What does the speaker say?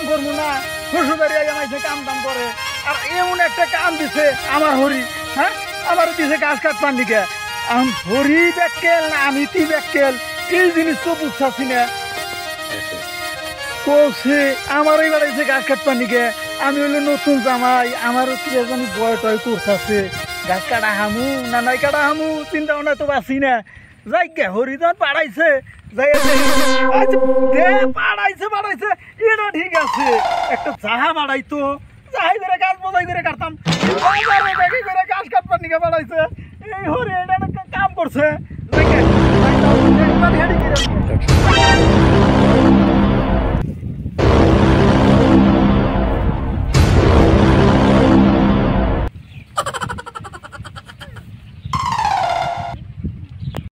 করবো না শ্বশুরবাড়ি আমাইছে কাম টাম করে আর এমন একটা কাম দিছে আমার হরি হ্যাঁ আমার দিছে গাছ কাটবার দিকে এখন হরি ব্যাকেল না আমি তি ব্যাকেল এই জিনিস তো বুঝছি না কৌছে আমার এই বেড়াইছে গাছ কাটবার দিকে আমি হইলে নতুন জামাই আমারও কি জানি বয় টয় করতেছে গাছ কাটা হামু না নাই কাটা হামু চিন্তা ভাবনা তো বাঁচি না যাই গে হরিজন পাড়াইছে যাই পাড়াইছে এটা ঠিক আছে একটা জাহা বাড়াইতো যাই করে গাছ বোঝাই করে কাটতাম করে গাছ কাটবার নিকে বাড়াইছে এই হরি এটা কাম করছে